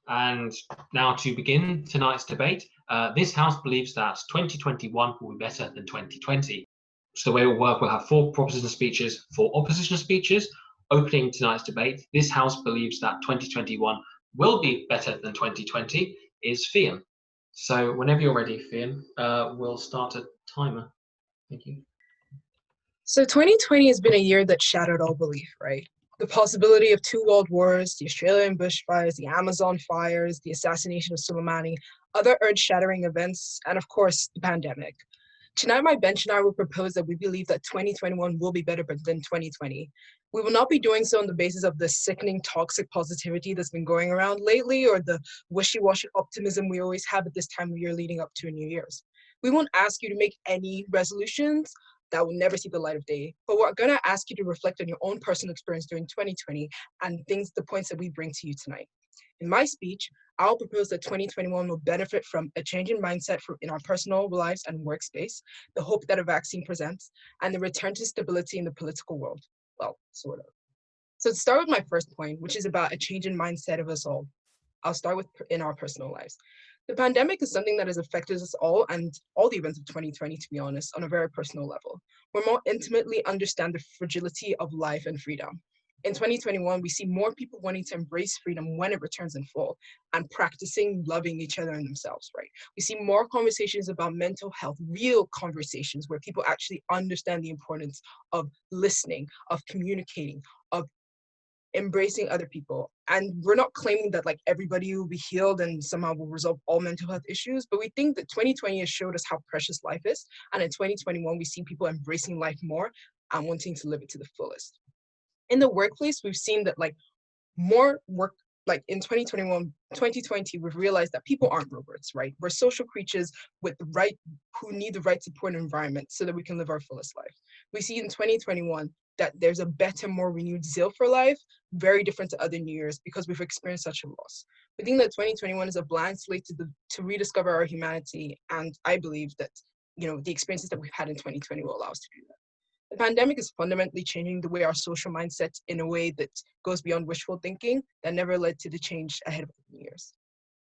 And now to begin tonight's debate, this House believes that 2021 will be better than 2020. So the way it will work, we'll have 4 proposition speeches, 4 opposition speeches. Opening tonight's debate, this House believes that 2021 will be better than 2020 is Fiyin. So whenever you're ready, Fiyin, we'll start a timer. Thank you. So 2020 has been a year that shattered all belief, right? The possibility of 2 world wars, the Australian bushfires, the Amazon fires, the assassination of Soleimani, other earth-shattering events, and of course, the pandemic. Tonight, my bench and I will propose that we believe that 2021 will be better than 2020. We will not be doing so on the basis of the sickening toxic positivity that's been going around lately or the wishy-washy optimism we always have at this time of year leading up to a New Year's. We won't ask you to make any resolutions that will never see the light of day, but we're going to ask you to reflect on your own personal experience during 2020 and the points that we bring to you tonight. In my speech, I'll propose that 2021 will benefit from a change in mindset in our personal lives and workspace, the hope that a vaccine presents, and the return to stability in the political world. Well, sort of. So to start with my first point, which is about a change in mindset of us all, I'll start with in our personal lives. The pandemic is something that has affected us all and all the events of 2020, to be honest, on a very personal level. We more intimately understand the fragility of life and freedom. In 2021, we see more people wanting to embrace freedom when it returns in full and practicing loving each other and themselves, right? We see more conversations about mental health, real conversations where people actually understand the importance of listening, of communicating, of embracing other people. And we're not claiming that like everybody will be healed and somehow will resolve all mental health issues, but we think that 2020 has showed us how precious life is. And in 2021, we see people embracing life more and wanting to live it to the fullest. In the workplace, we've seen that like more work, like in 2020, we've realized that people aren't robots, right? We're social creatures with the right, who need the right support environment so that we can live our fullest life. We see in 2021 that there's a better, more renewed zeal for life, very different to other New Year's because we've experienced such a loss. We think that 2021 is a blank slate to rediscover our humanity, and I believe that the experiences that we've had in 2020 will allow us to do that. The pandemic is fundamentally changing the way our social mindset in a way that goes beyond wishful thinking that never led to the change ahead of the New Year's.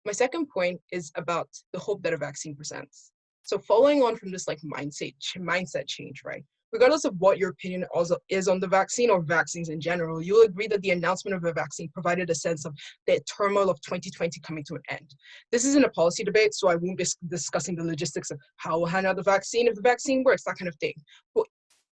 My second point is about the hope that a vaccine presents. So following on from this like mindset change, right? Regardless of what your opinion also is on the vaccine or vaccines in general, you'll agree that the announcement of a vaccine provided a sense of the turmoil of 2020 coming to an end. This isn't a policy debate, so I won't be discussing the logistics of how we'll hand out the vaccine, if the vaccine works, that kind of thing. But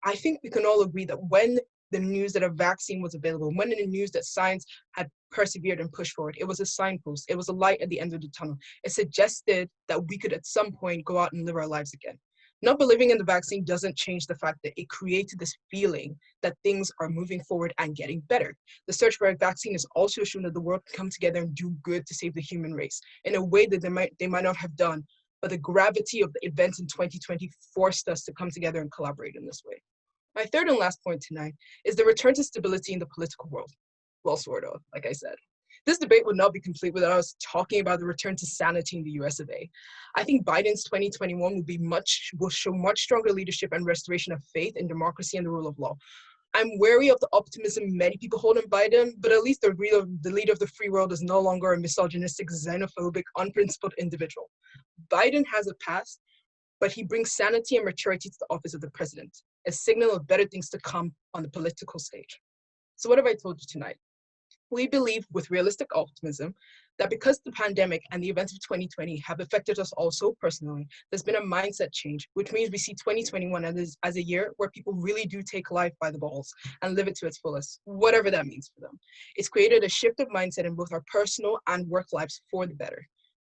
I think we can all agree that when the news that a vaccine was available, when the news that science had persevered and pushed forward, it was a signpost, it was a light at the end of the tunnel. It suggested that we could at some point go out and live our lives again. Not believing in the vaccine doesn't change the fact that it created this feeling that things are moving forward and getting better. The search for a vaccine has also shown that the world can come together and do good to save the human race in a way that they might not have done, but the gravity of the events in 2020 forced us to come together and collaborate in this way. My third and last point tonight is the return to stability in the political world. Well, sort of, like I said. This debate would not be complete without us talking about the return to sanity in the US of A. I think Biden's 2021 will show much stronger leadership and restoration of faith in democracy and the rule of law. I'm wary of the optimism many people hold in Biden, but at least the leader of the free world is no longer a misogynistic, xenophobic, unprincipled individual. Biden has a past, but he brings sanity and maturity to the office of the president, a signal of better things to come on the political stage. So what have I told you tonight? We believe with realistic optimism that because the pandemic and the events of 2020 have affected us all so personally, there's been a mindset change, which means we see 2021 as a year where people really do take life by the balls and live it to its fullest, whatever that means for them. It's created a shift of mindset in both our personal and work lives for the better.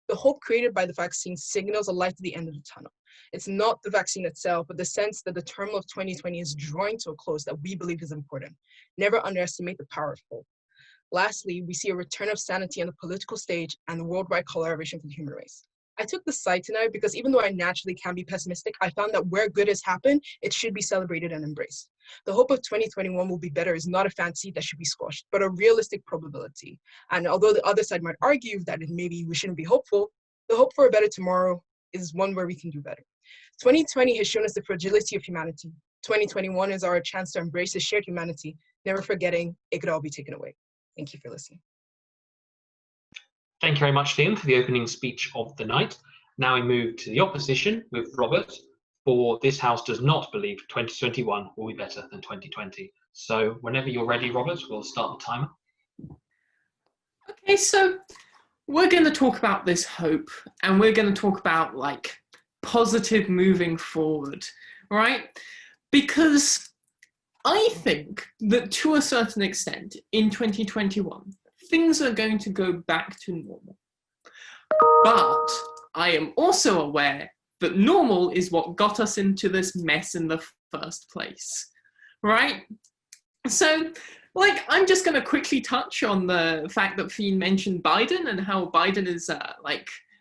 The hope created by the vaccine signals a light at the end of the tunnel. It's not the vaccine itself, but the sense that the turmoil of 2020 is drawing to a close that we believe is important. Never underestimate the power of hope. Lastly, we see a return of sanity on the political stage and the worldwide collaboration for the human race. I took this side tonight because even though I naturally can be pessimistic, I found that where good has happened, it should be celebrated and embraced. The hope of 2021 will be better is not a fantasy that should be squashed, but a realistic probability. And although the other side might argue that maybe we shouldn't be hopeful, the hope for a better tomorrow is one where we can do better. 2020 has shown us the fragility of humanity. 2021 is our chance to embrace the shared humanity, never forgetting it could all be taken away. Thank you for listening. Thank Thank you very much, Fiyin, for the opening speech of the night. Now we move to the opposition with Robert, for this House does not believe 2021 will be better than 2020. So whenever you're ready, Robert, we'll start the timer. Okay, so we're going to talk about this hope, and we're going to talk about like positive moving forward, right? Because I think that to a certain extent in 2021, things are going to go back to normal. But I am also aware that normal is what got us into this mess in the first place, right? So, like, I'm just going to quickly touch on the fact that Fiyin mentioned Biden and how Biden is,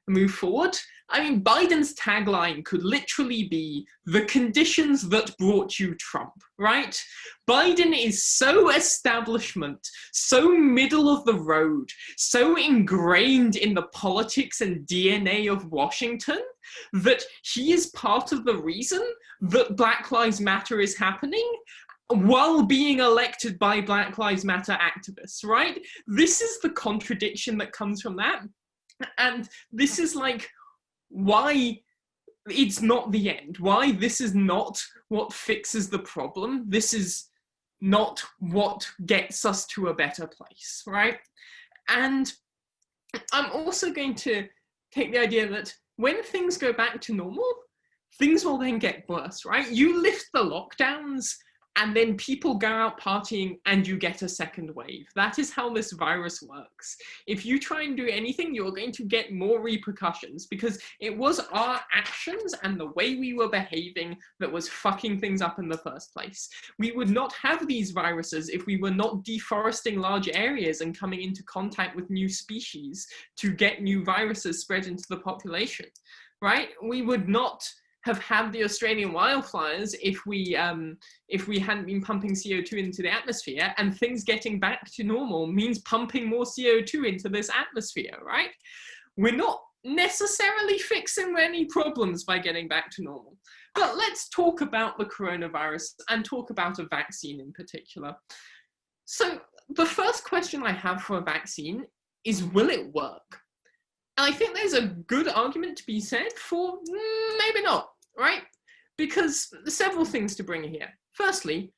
move forward. I mean, Biden's tagline could literally be the conditions that brought you Trump, right? Biden is so establishment, so middle of the road, so ingrained in the politics and DNA of Washington that he is part of the reason that Black Lives Matter is happening while being elected by Black Lives Matter activists, right? This is the contradiction that comes from that. And this is like why it's not the end, why this is not what fixes the problem. This is not what gets us to a better place, right? And I'm also going to take the idea that when things go back to normal, things will then get worse, right? You lift the lockdowns and then people go out partying and you get a second wave. That is how this virus works. If you try and do anything, you're going to get more repercussions because it was our actions and the way we were behaving that was fucking things up in the first place. We would not have these viruses if we were not deforesting large areas and coming into contact with new species to get new viruses spread into the population, right? We would not have had the Australian wildfires if we hadn't been pumping CO2 into the atmosphere, and things getting back to normal means pumping more CO2 into this atmosphere, right? We're not necessarily fixing any problems by getting back to normal. But let's talk about the coronavirus and talk about a vaccine in particular. So the first question I have for a vaccine is, will it work? And I think there's a good argument to be said for maybe not, right? Because there's several things to bring here. Firstly,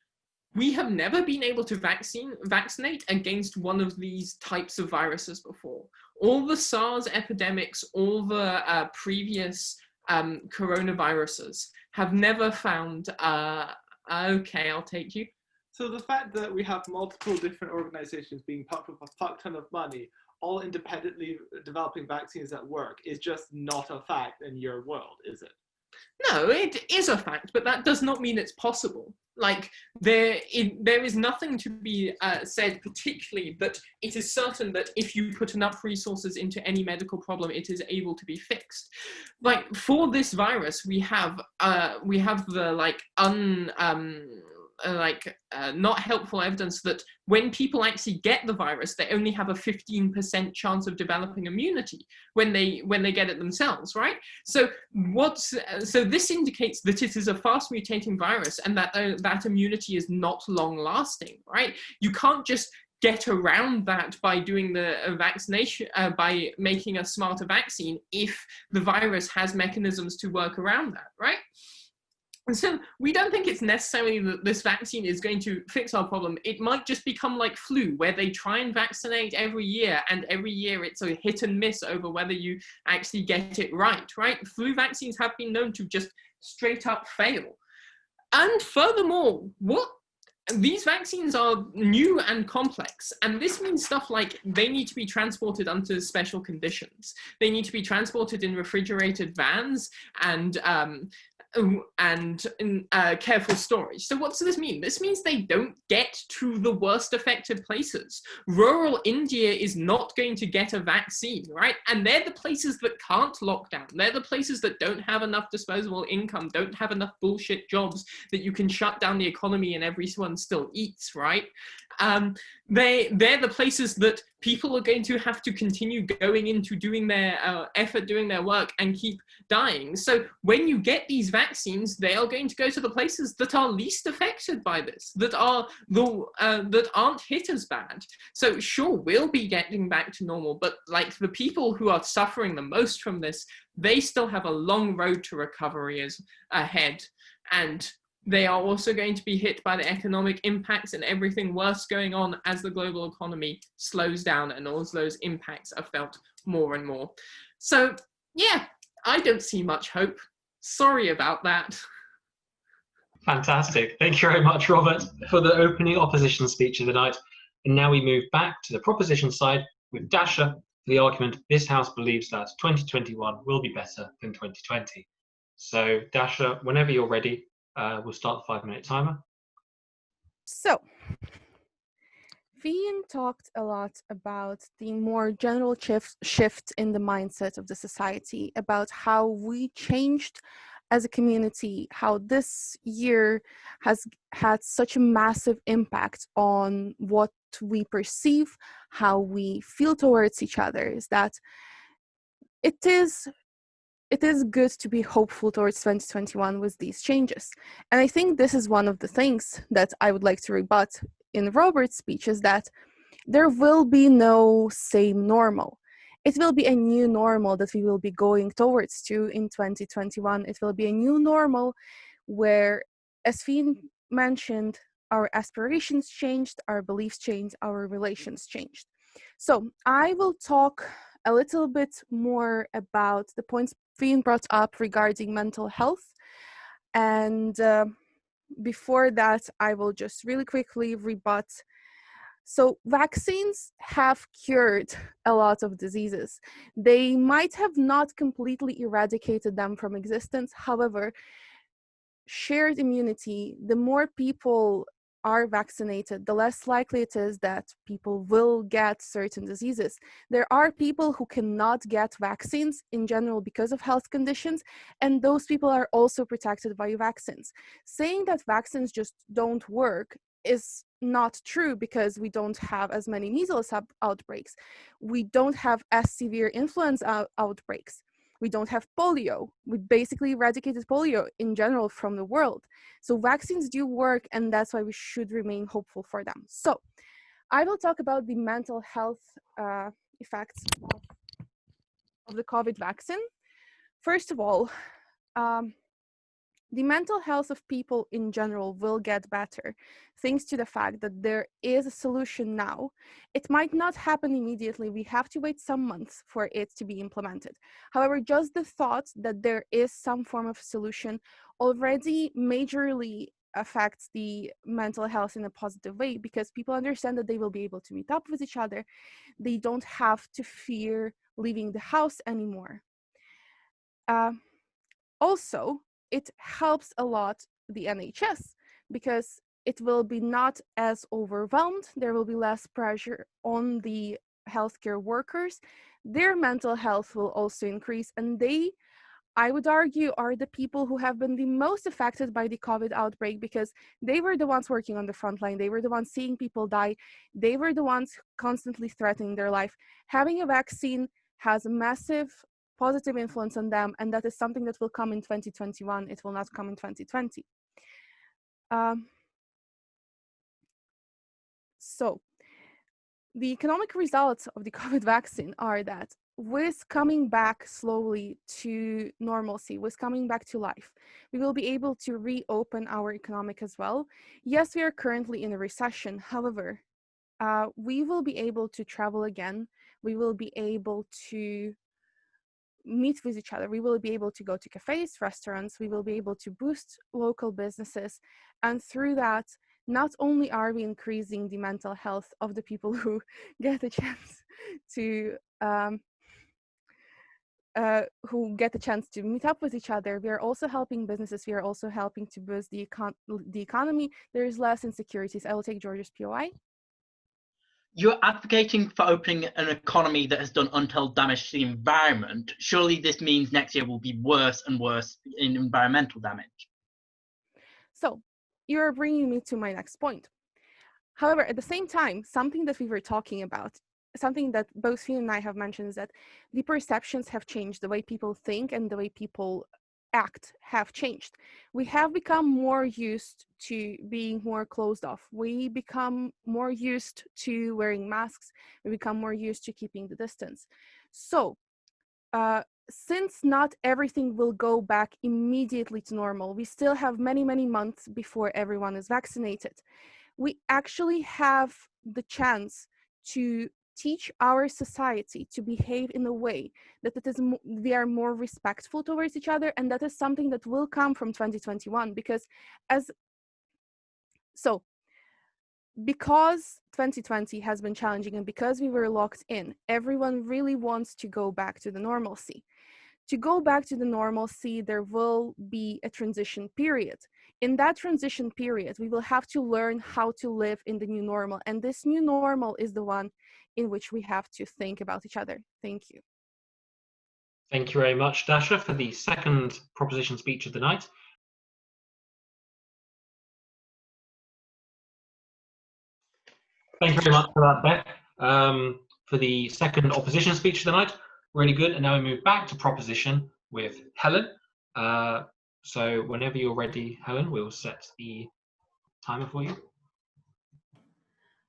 we have never been able to vaccinate against one of these types of viruses before. All the SARS epidemics, all the previous coronaviruses have never found, okay, I'll take you. So the fact that we have multiple different organizations being pumped with a fuck ton of money, all independently developing vaccines that work, is just not a fact in your world, is it? No, it is a fact, but that does not mean it's possible. Like, there is nothing to be said particularly that it is certain that if you put enough resources into any medical problem, it is able to be fixed. Like, for this virus, we have the not helpful evidence that when people actually get the virus, they only have a 15% chance of developing immunity when they get it themselves, right? So this indicates that it is a fast mutating virus and that that immunity is not long lasting, right? You can't just get around that by doing the vaccination, by making a smarter vaccine if the virus has mechanisms to work around that, right? And so we don't think it's necessarily that this vaccine is going to fix our problem. It might just become like flu, where they try and vaccinate every year, and every year it's a hit and miss over whether you actually get it right? Flu vaccines have been known to just straight up fail. And furthermore, these vaccines are new and complex, and this means stuff like they need to be transported under special conditions. They need to be transported in refrigerated vans and careful storage. So what does this mean? This means they don't get to the worst affected places. Rural India is not going to get a vaccine, right? And they're the places that can't lock down. They're the places that don't have enough disposable income, don't have enough bullshit jobs that you can shut down the economy and everyone still eats, right? They're the places that people are going to have to continue going into doing their effort, doing their work, and keep dying. So when you get these vaccines, they are going to go to the places that are least affected by this, that are that aren't hit as bad. So sure, we'll be getting back to normal, but like the people who are suffering the most from this, they still have a long road to recovery ahead. And they are also going to be hit by the economic impacts and everything worse going on as the global economy slows down, and all those impacts are felt more and more. So yeah, I don't see much hope. Sorry about that. Fantastic. Thank you very much, Robert, for the opening opposition speech of the night. And now we move back to the proposition side with Dasha for the argument this House believes that 2021 will be better than 2020. So Dasha, whenever you're ready, we'll start the 5-minute timer. So, Fiyin talked a lot about the more general shift in the mindset of the society, about how we changed as a community, how this year has had such a massive impact on what we perceive, how we feel towards each other, is that it is good to be hopeful towards 2021 with these changes. And I think this is one of the things that I would like to rebut in Robert's speech, is that there will be no same normal. It will be a new normal that we will be going towards to in 2021. It will be a new normal where, as Fiyin mentioned, our aspirations changed, our beliefs changed, our relations changed. So I will talk a little bit more about the points Fiyin brought up regarding mental health. And before that, I will just really quickly rebut. So vaccines have cured a lot of diseases. They might have not completely eradicated them from existence. However, shared immunity, the more people are vaccinated, the less likely it is that people will get certain diseases. There are people who cannot get vaccines in general because of health conditions, and those people are also protected by vaccines. Saying that vaccines just don't work is not true, because we don't have as many measles outbreaks. We don't have as severe influenza outbreaks. We don't have polio. We basically eradicated polio in general from the world. So vaccines do work, and that's why we should remain hopeful for them. So I will talk about the mental health effects of the COVID vaccine. First of all, the mental health of people in general will get better, thanks to the fact that there is a solution now. It might not happen immediately. We have to wait some months for it to be implemented. However, just the thought that there is some form of solution already majorly affects the mental health in a positive way, because people understand that they will be able to meet up with each other. They don't have to fear leaving the house anymore. Also, it helps a lot the NHS, because it will be not as overwhelmed. There will be less pressure on the healthcare workers. Their mental health will also increase, and they, I would argue, are the people who have been the most affected by the COVID outbreak, because they were the ones working on the front line. They were the ones seeing people die. They were the ones constantly threatening their life. Having a vaccine has a massive positive influence on them, and that is something that will come in 2021. It will not come in 2020. So the economic results of the COVID vaccine are that with coming back slowly to normalcy, with coming back to life, we will be able to reopen our economic as well. Yes, we are currently in a recession. However, we will be able to travel again. We will be able to meet with each other. We will be able to go to cafes, restaurants. We will be able to boost local businesses. And through that, not only are we increasing the mental health of the people who get a chance to meet up with each other, we are also helping businesses. We are also helping to boost the economy. There is less insecurities. I will take George's POI. You're advocating for opening an economy that has done untold damage to the environment. Surely this means next year will be worse and worse in environmental damage. So you're bringing me to my next point. However, at the same time, something that we were talking about something that both Fiyin and I have mentioned is that the perceptions have changed. The way people think and the way people act have changed. We have become more used to being more closed off. We become more used to wearing masks. We become more used to keeping the distance. So, since not everything will go back immediately to normal, we still have many, many months before everyone is vaccinated. We actually have the chance to teach our society to behave in a way that we are more respectful towards each other, and that is something that will come from 2021, because 2020 has been challenging and because we were locked in, everyone really wants to go back to the normalcy. To go back to the normalcy, there will be a transition period. In that transition period, we will have to learn how to live in the new normal. And this new normal is the one in which we have to think about each other. Thank you. Thank you very much, Dasha, for the second proposition speech of the night. Thank you very much for that, Beck, for the second opposition speech of the night. Really good. And now we move back to proposition with Helen. So whenever you're ready, Helen, we'll set the timer for you.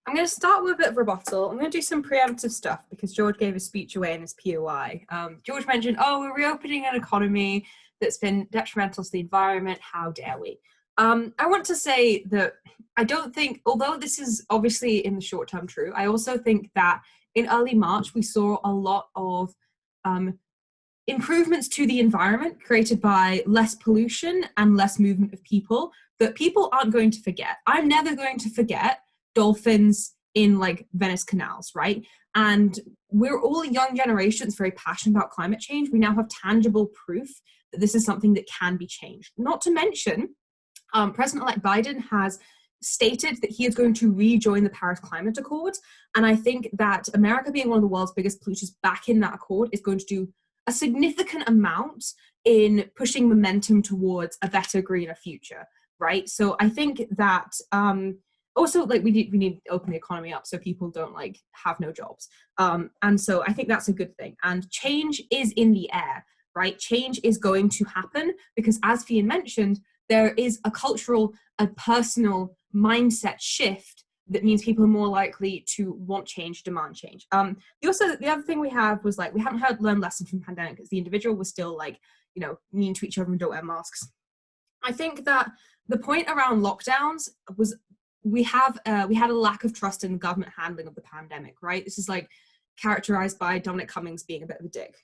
I'm going to start with a bit of rebuttal. I'm going to do some preemptive stuff because George gave a speech away in his POI. George mentioned, oh, we're reopening an economy that's been detrimental to the environment. How dare we? I want to say that I don't think, although this is obviously in the short term true, I also think that in early March, we saw a lot of improvements to the environment created by less pollution and less movement of people that people aren't going to forget. I'm never going to forget dolphins in like Venice canals, right? And we're all a young generation that's very passionate about climate change. We now have tangible proof that this is something that can be changed. Not to mention, President-elect Biden has stated that he is going to rejoin the Paris Climate Accord. And I think that America being one of the world's biggest polluters back in that accord is going to do a significant amount in pushing momentum towards a better, greener future, right? So I think that also like we need to open the economy up so people don't like have no jobs. And so I think that's a good thing. And change is in the air, right? Change is going to happen because, as Fiyin mentioned, there is a cultural and personal mindset shift that means people are more likely to want change, demand change. The other thing we have was like, we haven't learned lessons from the pandemic because the individual was still like, you know, mean to each other and don't wear masks. I think that the point around lockdowns was we had a lack of trust in the government handling of the pandemic, right? This is like characterized by Dominic Cummings being a bit of a dick.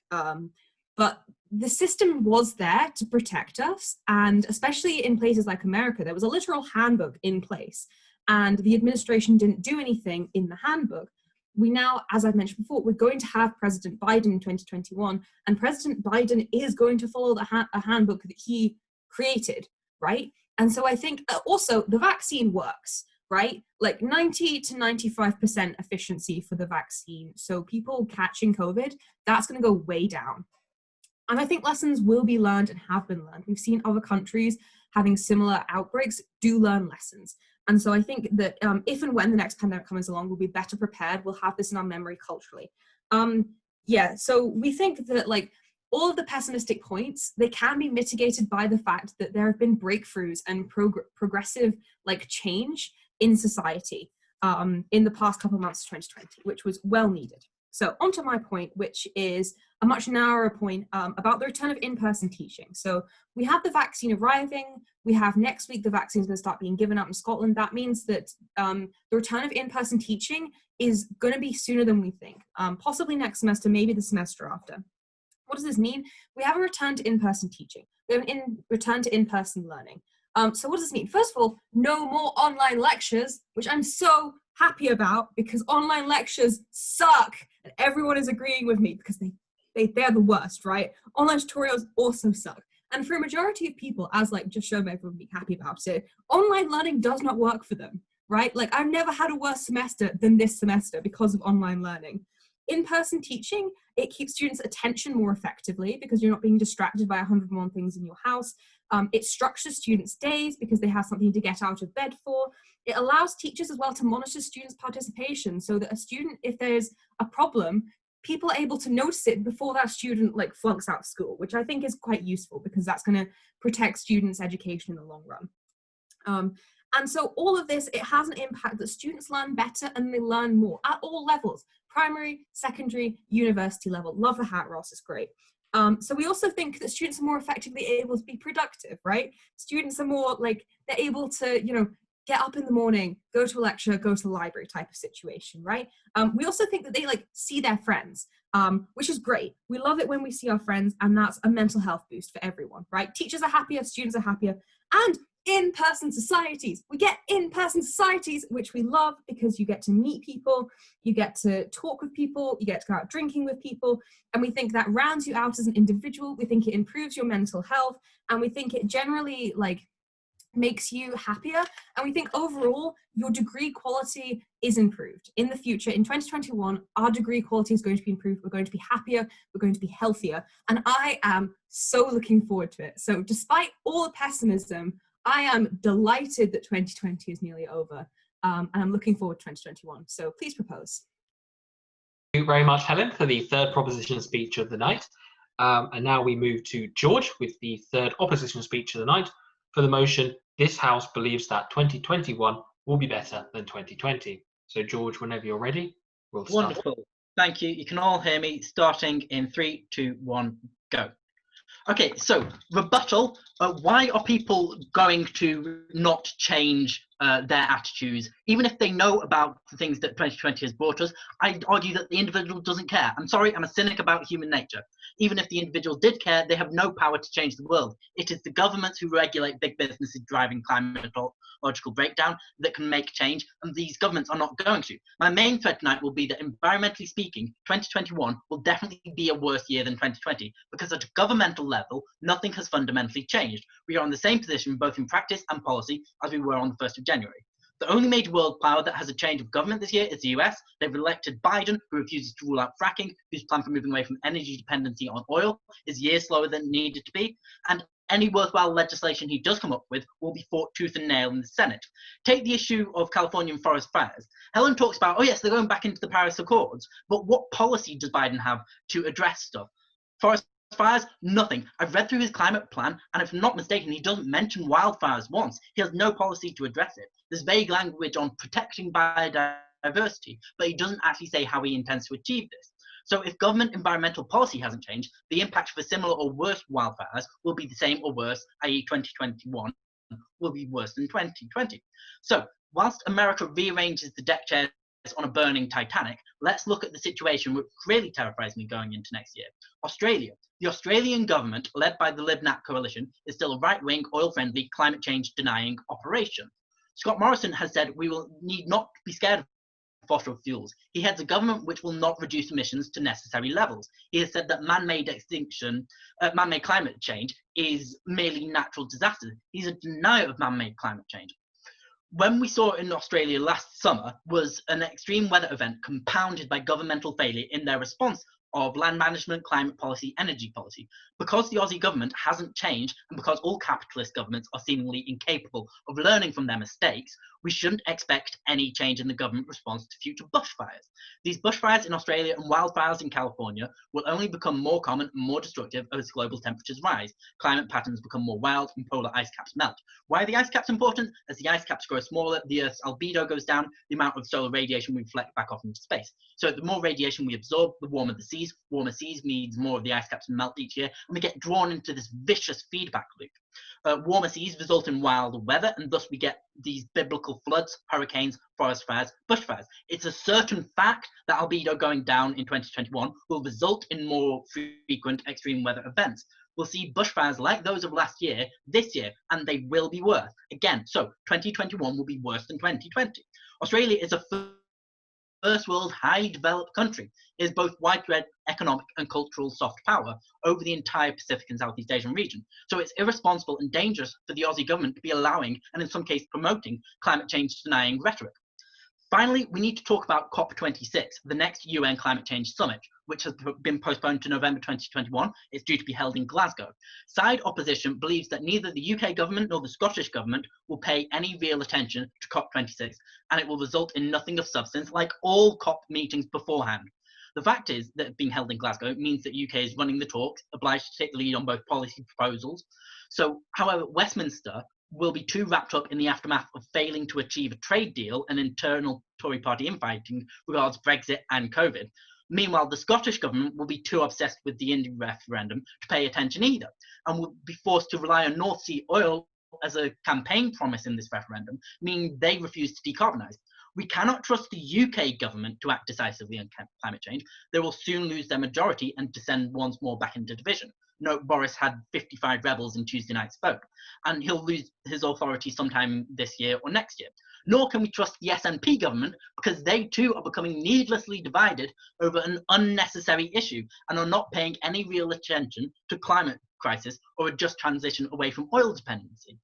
But the system was there to protect us. And especially in places like America, there was a literal handbook in place and the administration didn't do anything in the handbook. We now, as I've mentioned before, we're going to have President Biden in 2021, and President Biden is going to follow a handbook that he created, right? And so I think also the vaccine works, right? Like 90 to 95% efficiency for the vaccine. So people catching COVID, that's going to go way down. And I think lessons will be learned and have been learned. We've seen other countries having similar outbreaks do learn lessons. And so I think that if and when the next pandemic comes along, we'll be better prepared. We'll have this in our memory culturally. So we think that like all of the pessimistic points, they can be mitigated by the fact that there have been breakthroughs and progressive like change in society in the past couple of months of 2020, which was well needed. So onto my point, which is a much narrower point about the return of in-person teaching. So we have the vaccine arriving. We have next week, the vaccine is going to start being given out in Scotland. That means that the return of in-person teaching is going to be sooner than we think, possibly next semester, maybe the semester after. What does this mean? We have a return to in-person teaching. We have a return to in-person learning. So what does this mean? First of all, no more online lectures, which I'm so happy about because online lectures suck. And everyone is agreeing with me because they're the worst, right? Online tutorials also suck. And for a majority of people, as like just shown everyone being happy about it, online learning does not work for them, right? Like I've never had a worse semester than this semester because of online learning. In-person teaching, it keeps students' attention more effectively because you're not being distracted by 101 things in your house. It structures students' days because they have something to get out of bed for. It allows teachers as well to monitor students' participation so that a student, if there's a problem, people are able to notice it before that student like flunks out of school, which I think is quite useful because that's going to protect students' education in the long run. And so all of this, it has an impact that students learn better and they learn more at all levels, primary, secondary, university level. Love the hat, Ross, it's great. So we also think that students are more effectively able to be productive, right? Students are more like, they're able to, you know, get up in the morning, go to a lecture, go to the library type of situation, right? We also think that they like see their friends, which is great. We love it when we see our friends, and that's a mental health boost for everyone, right? Teachers are happier, students are happier, and in-person societies. We get in-person societies, which we love because you get to meet people, you get to talk with people, you get to go out drinking with people, and we think that rounds you out as an individual. We think it improves your mental health, and we think it generally like makes you happier, and we think overall your degree quality is improved. In the future, in 2021, our degree quality is going to be improved. We're going to be happier, we're going to be healthier, and I am so looking forward to it. So despite all the pessimism, I am delighted that 2020 is nearly over, and I'm looking forward to 2021. So please propose. Thank you very much, Helen, for the third proposition speech of the night. And now we move to George with the third opposition speech of the night for the motion, this House believes that 2021 will be better than 2020. So George, whenever you're ready, we'll start. Wonderful. Thank you. You can all hear me starting in 3, 2, 1, go. Okay, so rebuttal. Why are people going to not change their attitudes, even if they know about the things that 2020 has brought us? I'd argue that the individual doesn't care. I'm sorry, I'm a cynic about human nature. Even if the individual did care, they have no power to change the world. It is the governments who regulate big businesses driving climatological breakdown that can make change, and these governments are not going to. My main thread tonight will be that, environmentally speaking, 2021 will definitely be a worse year than 2020, because at a governmental level, nothing has fundamentally changed. We are in the same position both in practice and policy as we were on the 1st of January. The only major world power that has a change of government this year is the US. They've elected Biden, who refuses to rule out fracking, whose plan for moving away from energy dependency on oil is years slower than it needed to be, and any worthwhile legislation he does come up with will be fought tooth and nail in the Senate. Take the issue of Californian forest fires. Helen talks about, oh yes, they're going back into the Paris Accords, but what policy does Biden have to address stuff? Forest fires, nothing. I've read through his climate plan, and if I'm not mistaken, he doesn't mention wildfires once. He has no policy to address it. There's vague language on protecting biodiversity, but he doesn't actually say how he intends to achieve this. So if government environmental policy hasn't changed, the impact for similar or worse wildfires will be the same or worse, i.e. 2021 will be worse than 2020. So whilst America rearranges the deck chairs on a burning Titanic, let's look at the situation which really terrifies me going into next year. Australia. The Australian government, led by the Lib Nat coalition, is still a right-wing, oil-friendly, climate change denying operation. Scott Morrison has said we will need not be scared of fossil fuels. He heads a government which will not reduce emissions to necessary levels. He has said that man-made climate change is merely natural disaster. He's a denier of man-made climate change. When we saw in Australia last summer was an extreme weather event compounded by governmental failure in their response of land management, climate policy, energy policy. Because the Aussie government hasn't changed, and because all capitalist governments are seemingly incapable of learning from their mistakes, we shouldn't expect any change in the government response to future bushfires. These bushfires in Australia and wildfires in California will only become more common and more destructive as global temperatures rise, climate patterns become more wild, and polar ice caps melt. Why are the ice caps important? As the ice caps grow smaller, the Earth's albedo goes down, the amount of solar radiation we reflect back off into space. So the more radiation we absorb, the warmer the seas. Warmer seas means more of the ice caps melt each year, and we get drawn into this vicious feedback loop. Warmer seas result in wilder weather, and thus we get these biblical floods, hurricanes, forest fires, bushfires. It's a certain fact that albedo going down in 2021 will result in more frequent extreme weather events. We'll see bushfires like those of last year, this year, and they will be worse. Again, so 2021 will be worse than 2020. Australia is a first world, highly developed country. It is both widespread economic and cultural soft power over the entire Pacific and Southeast Asian region. So it's irresponsible and dangerous for the Aussie government to be allowing, and in some cases promoting, climate change denying rhetoric. Finally, we need to talk about COP26, the next UN Climate Change Summit, which has been postponed to November 2021. It's due to be held in Glasgow. Side opposition believes that neither the UK government nor the Scottish government will pay any real attention to COP26, and it will result in nothing of substance, like all COP meetings beforehand. The fact is that being held in Glasgow means that UK is running the talks, obliged to take the lead on both policy proposals. So, however, Westminster will be too wrapped up in the aftermath of failing to achieve a trade deal and internal Tory party infighting regards Brexit and COVID. Meanwhile, the Scottish government will be too obsessed with the Indian referendum to pay attention either, and will be forced to rely on North Sea oil as a campaign promise in this referendum, meaning they refuse to decarbonise. We cannot trust the UK government to act decisively on climate change. They will soon lose their majority and descend once more back into division. Note Boris had 55 rebels in Tuesday night's vote, and he'll lose his authority sometime this year or next year. Nor can we trust the SNP government, because they too are becoming needlessly divided over an unnecessary issue and are not paying any real attention to climate crisis or a just transition away from oil dependency.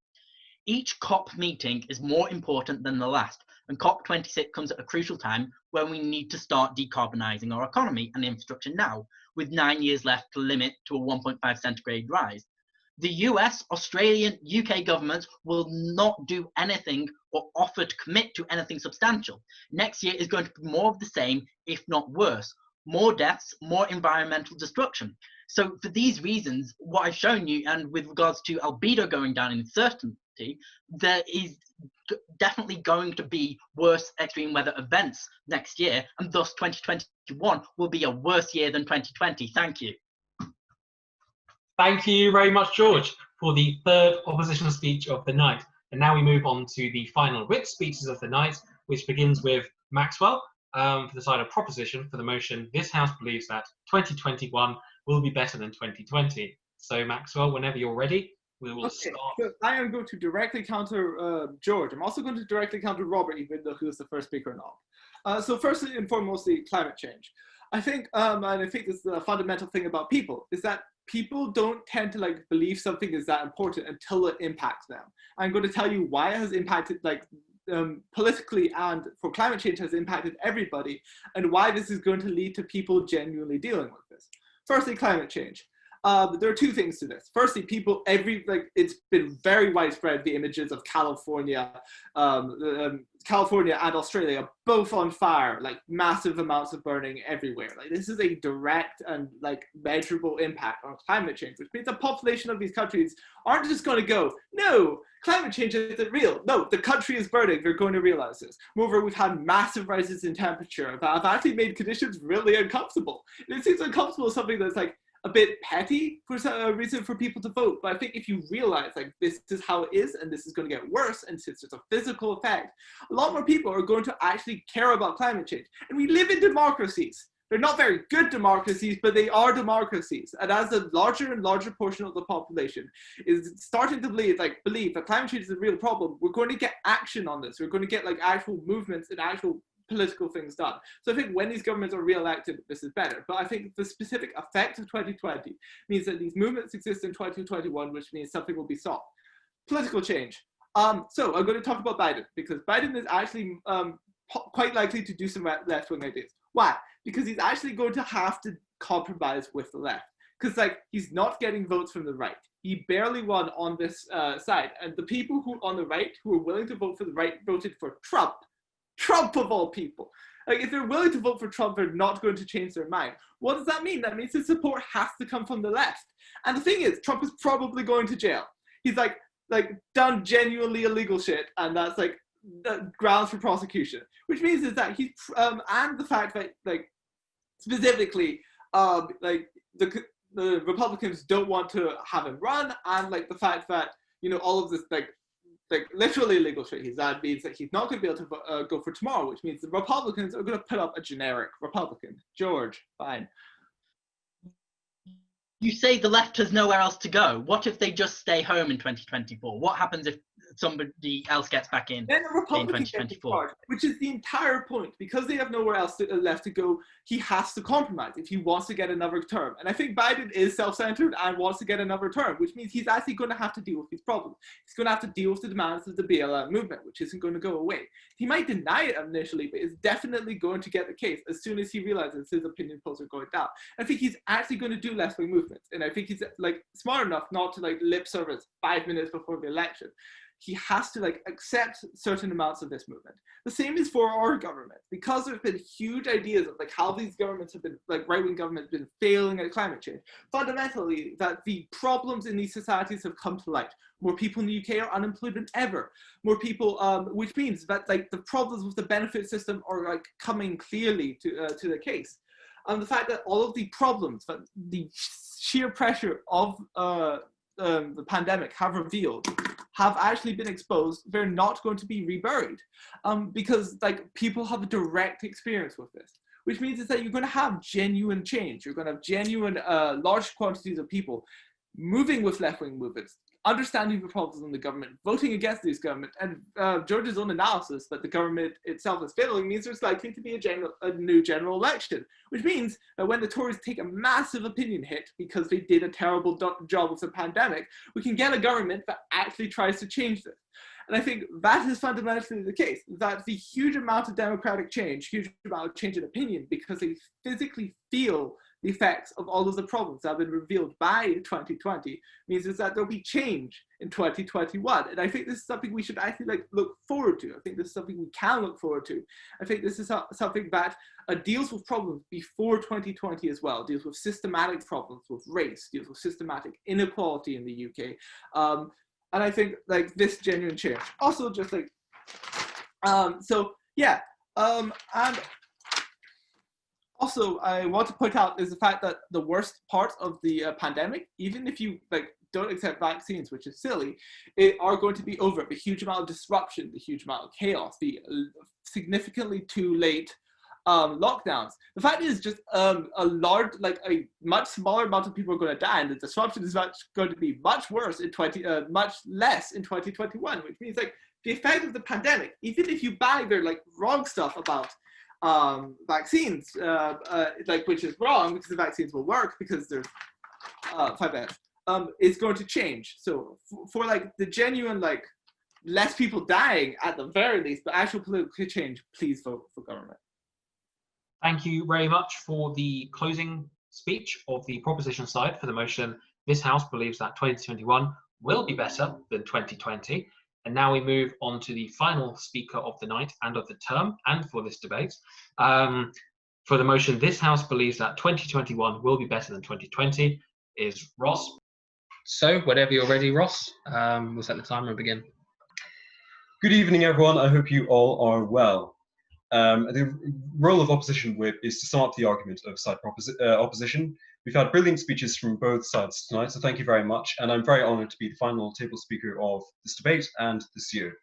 Each COP meeting is more important than the last, and COP26 comes at a crucial time when we need to start decarbonising our economy and infrastructure now, with 9 years left to limit to a 1.5 centigrade rise. The US, Australian, UK governments will not do anything or offer to commit to anything substantial. Next year is going to be more of the same, if not worse. More deaths, more environmental destruction. So for these reasons, what I've shown you, and with regards to albedo going down in certainty, there is definitely going to be worse extreme weather events next year, and thus 2021 will be a worse year than 2020. Thank you. Thank you very much, George, for the third opposition speech of the night. And now we move on to the final writ speeches of the night, which begins with Maxwell for the side of proposition for the motion, this House believes that 2021 will be better than 2020. So Maxwell, whenever you're ready, we will start. So I am going to directly counter George. I'm also going to directly counter Robert, even though he was the first speaker now. So first and foremostly, climate change. I think, and I think this is the fundamental thing about people, is that people don't tend to believe something is that important until it impacts them. I'm going to tell you why it has impacted politically and for climate change has impacted everybody, and why this is going to lead to people genuinely dealing with this. Firstly, climate change. There are two things to this. Firstly, people, it's been very widespread, the images of California, California and Australia, both on fire, massive amounts of burning everywhere. This is a direct and measurable impact on climate change, which means the population of these countries aren't just going to go, no, climate change isn't real. No, the country is burning. They're going to realize this. Moreover, we've had massive rises in temperature that have actually made conditions really uncomfortable. And it seems uncomfortable as something that's a bit petty for a reason for people to vote, but I think if you realize this is how it is and this is going to get worse, and since there's a physical effect, a lot more people are going to actually care about climate change. And we live in democracies. They're not very good democracies, but they are democracies. And as a larger and larger portion of the population is starting to believe that climate change is a real problem, we're going to get action on this. We're going to get actual movements and actual political things done. So I think when these governments are re-elected, this is better. But I think the specific effect of 2020 means that these movements exist in 2021, which means something will be solved. Political change. So I'm going to talk about Biden, because Biden is actually quite likely to do some left-wing ideas. Why? Because he's actually going to have to compromise with the left. Because he's not getting votes from the right. He barely won on this side. And the people who on the right who are willing to vote for the right voted for Trump. Trump of all people. If they're willing to vote for Trump, they're not going to change their mind. What does that mean? That means his support has to come from the left. And the thing is, Trump is probably going to jail. He's done genuinely illegal shit, and that's the grounds for prosecution. Which means is that he's and the fact that specifically the Republicans don't want to have him run, and the fact that all of this literally illegal shit. That means that he's not going to be able to go for tomorrow, which means the Republicans are going to put up a generic Republican. George, fine. You say the left has nowhere else to go. What if they just stay home in 2024? What happens if somebody else gets back in Then a Republican gets in 2024. charge, which is the entire point. Because they have nowhere else left to go, he has to compromise if he wants to get another term. And I think Biden is self-centered and wants to get another term, which means he's actually going to have to deal with these problems. He's going to have to deal with the demands of the BLM movement, which isn't going to go away. He might deny it initially, but it's definitely going to get the case as soon as he realizes his opinion polls are going down. I think he's actually going to do left-wing movements, and I think he's like smart enough not to like lip service 5 minutes before the election. He has to like accept certain amounts of this movement. The same is for our government, because there have been huge ideas of like how these governments have been, like right-wing governments have been failing at climate change. Fundamentally, that the problems in these societies have come to light. More people in the UK are unemployed than ever. More people, which means that like the problems with the benefit system are like coming clearly to the case. The fact that all of the problems, that the sheer pressure of the pandemic have revealed, have actually been exposed, they're not going to be reburied, because like people have a direct experience with this, which means is that you're going to have genuine change. You're going to have genuine large quantities of people moving with left-wing movements, understanding the problems in the government, voting against these government, and George's own analysis that the government itself is failing means there's likely to be a new general election, which means that when the Tories take a massive opinion hit because they did a terrible job with the pandemic, we can get a government that actually tries to change this. And I think that is fundamentally the case, that the huge amount of democratic change, huge amount of change in opinion, because they physically feel the effects of all of the problems that have been revealed by 2020, means is that there'll be change in 2021. And I think this is something we should actually like look forward to. I think this is something we can look forward to. I think this is something that deals with problems before 2020 as well, deals with systematic problems with race, deals with systematic inequality in the UK. And I think like this genuine change. Also just like, so yeah, and also, I want to point out is the fact that the worst part of the pandemic, even if you like don't accept vaccines, which is silly, are going to be over. The huge amount of disruption, the huge amount of chaos, the significantly too late lockdowns. The fact is just a much smaller amount of people are going to die, and the disruption is going to be much worse in much less in 2021, which means like the effect of the pandemic, even if you buy their like wrong stuff about vaccines, like which is wrong because the vaccines will work because there's it's going to change. So for like the genuine like less people dying at the very least, but actual political change, please vote for government. Thank you very much for the closing speech of the proposition side for the motion. This House believes that 2021 will be better than 2020. And now we move on to the final speaker of the night and of the term and for this debate. For the motion, this House believes that 2021 will be better than 2020 is Ross. So whenever you're ready, Ross, we'll set the timer and begin. Good evening, everyone. I hope you all are well. The role of opposition whip is to sum up the argument of side opposition. We've had brilliant speeches from both sides tonight, so thank you very much. And I'm very honoured to be the final table speaker of this debate and this year.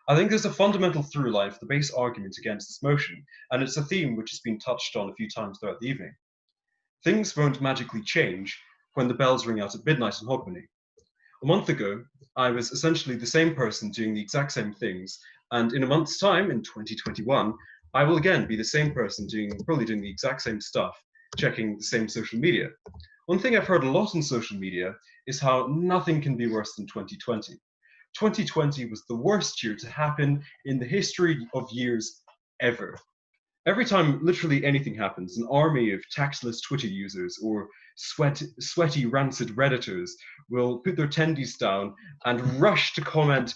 I think there's a fundamental through line for the base argument against this motion, and it's a theme which has been touched on a few times throughout the evening. Things won't magically change when the bells ring out at midnight in Hogmanay. A month ago, I was essentially the same person doing the exact same things, and in a month's time, in 2021, I will again be the same person probably doing the exact same stuff, checking the same social media. One thing I've heard a lot on social media is how nothing can be worse than 2020. 2020 was the worst year to happen in the history of years ever. Every time literally anything happens, an army of tactless Twitter users or sweaty rancid Redditors will put their tendies down and rush to comment,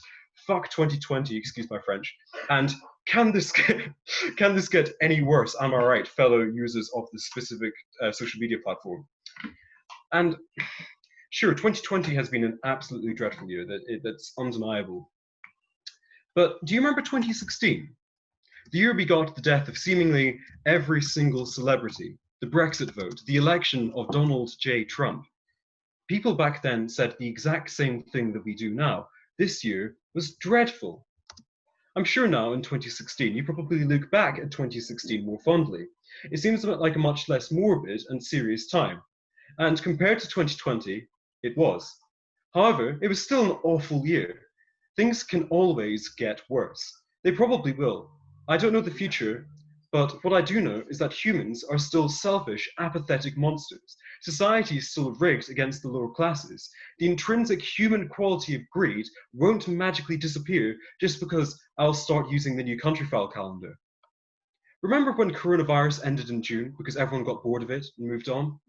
"Fuck 2020, excuse my French," and can this get any worse? Am I right, fellow users of the specific social media platform? And sure, 2020 has been an absolutely dreadful year. That's undeniable. But do you remember 2016? The year begot the death of seemingly every single celebrity, the Brexit vote, the election of Donald J. Trump. People back then said the exact same thing that we do now. This year was dreadful. I'm sure now in 2016, you probably look back at 2016 more fondly. It seems like a much less morbid and serious time. And compared to 2020, it was. However, it was still an awful year. Things can always get worse. They probably will. I don't know the future, but what I do know is that humans are still selfish, apathetic monsters. Society is still rigged against the lower classes. The intrinsic human quality of greed won't magically disappear just because I'll start using the new country file calendar. Remember when coronavirus ended in June because everyone got bored of it and moved on?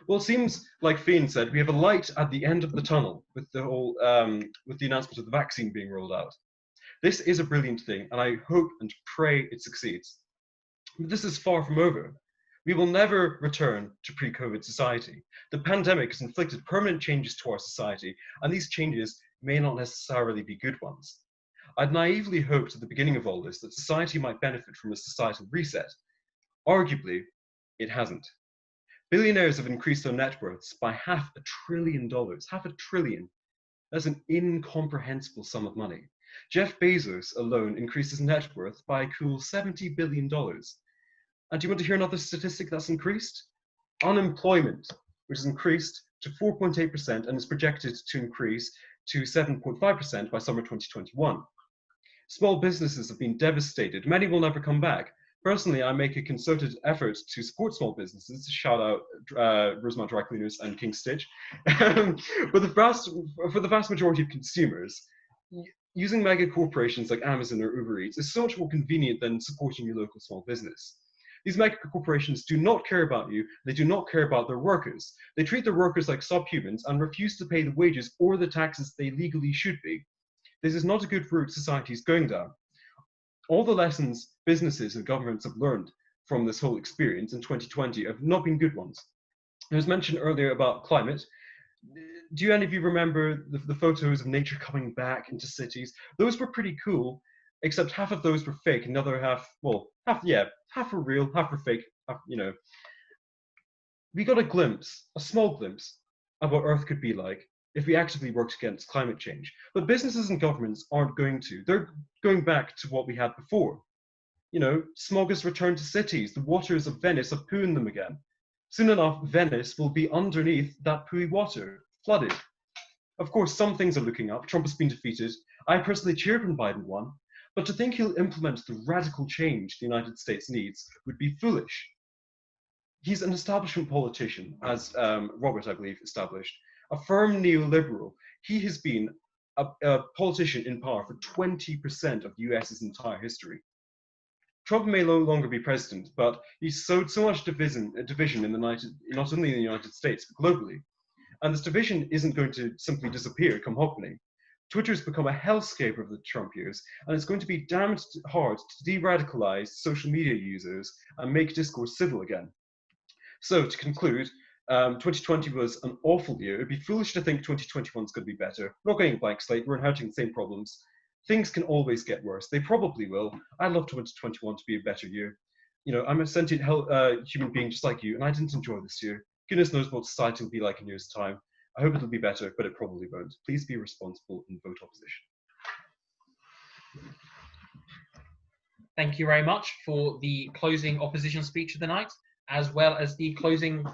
Well, it seems like Fiyin said, we have a light at the end of the tunnel with the whole, with the announcement of the vaccine being rolled out. This is a brilliant thing, and I hope and pray it succeeds. But this is far from over. We will never return to pre-COVID society. The pandemic has inflicted permanent changes to our society, and these changes may not necessarily be good ones. I'd naively hoped at the beginning of all this that society might benefit from a societal reset. Arguably, it hasn't. Billionaires have increased their net worths by $500 billion. $500 billion. That's an incomprehensible sum of money. Jeff Bezos alone increased his net worth by a cool $70 billion. And do you want to hear another statistic that's increased? Unemployment, which has increased to 4.8% and is projected to increase to 7.5% by summer 2021. Small businesses have been devastated. Many will never come back. Personally, I make a concerted effort to support small businesses, shout out Rosemont Dry Cleaners and King Stitch. But for the vast majority of consumers, using mega corporations like Amazon or Uber Eats is so much more convenient than supporting your local small business. These mega corporations do not care about you, they do not care about their workers. They treat their workers like subhumans and refuse to pay the wages or the taxes they legally should be. This is not a good route society is going down. All the lessons businesses and governments have learned from this whole experience in 2020 have not been good ones. It was mentioned earlier about climate. Do any of you remember the photos of nature coming back into cities? Those were pretty cool, except half of those were fake and the other half, well, half were real, half were fake, We got a glimpse, a small glimpse, of what Earth could be like if we actively worked against climate change. But businesses and governments aren't going to. They're going back to what we had before. Smog has returned to cities. The waters of Venice have poo in them again. Soon enough, Venice will be underneath that pooey water, flooded. Of course, some things are looking up. Trump has been defeated. I personally cheered when Biden won. But to think he'll implement the radical change the United States needs would be foolish. He's an establishment politician, as Robert, I believe, established. A firm neoliberal. He has been a politician in power for 20% of the US's entire history. Trump may no longer be president, but he's sowed so much division in not only in the United States, but globally. And this division isn't going to simply disappear come Hogmanay. Twitter's become a hellscape over the Trump years, and it's going to be damned hard to de-radicalize social media users and make discourse civil again. So to conclude, 2020 was an awful year. It'd be foolish to think 2021 is going to be better. We're not getting a blank slate. We're inheriting the same problems. Things can always get worse. They probably will. I'd love 2021 to be a better year. I'm a sentient human being just like you, and I didn't enjoy this year. Goodness knows what society will be like in a year's time. I hope it'll be better, but it probably won't. Please be responsible and vote opposition. Thank you very much for the closing opposition speech of the night, as well as the closing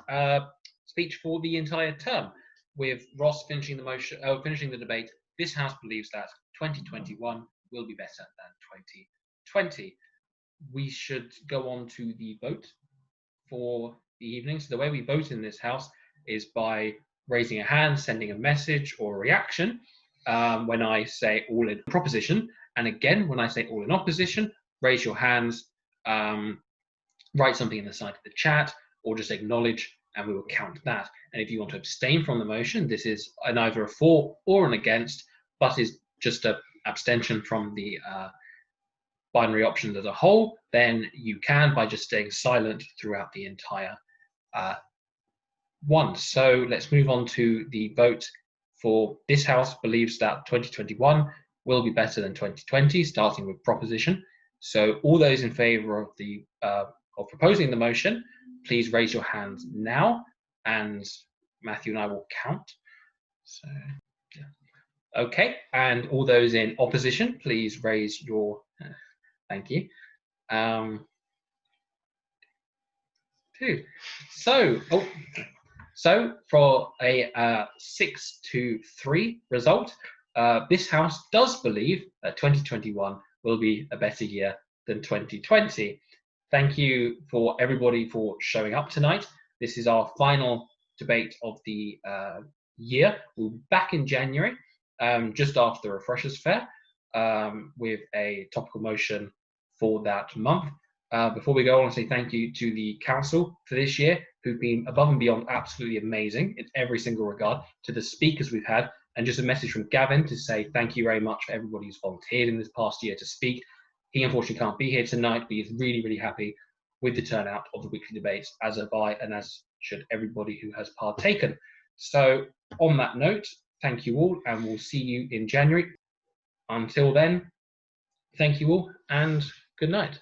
speech for the entire term, with Ross finishing the debate. This House believes that 2021 will be better than 2020. We should go on to the vote for the evening. So the way we vote in this House is by raising a hand, sending a message or a reaction when I say all in proposition. And again, when I say all in opposition, raise your hands, write something in the side of the chat, or just acknowledge, and we will count that. And if you want to abstain from the motion, this is either a for or an against, but is just an abstention from the binary options as a whole, then you can by just staying silent throughout the entire one. So let's move on to the vote for this House believes that 2021 will be better than 2020, starting with proposition. So all those in favour of the of proposing the motion, please raise your hands now, and Matthew and I will count. So, yeah. Okay, and all those in opposition, please raise your. Thank you. Two. So for a 6-3 result, this House does believe that 2021 will be a better year than 2020. Thank you for everybody for showing up tonight. This is our final debate of the year. We'll be back in January, just after the Refreshers Fair, with a topical motion for that month. Before we go, I want to say thank you to the council for this year, who've been above and beyond absolutely amazing in every single regard, to the speakers we've had, and just a message from Gavin to say thank you very much for everybody who's volunteered in this past year to speak. He unfortunately can't be here tonight, but he's really, really happy with the turnout of the weekly debates, as have I, and as should everybody who has partaken. So on that note, thank you all, and we'll see you in January. Until then, thank you all, and good night.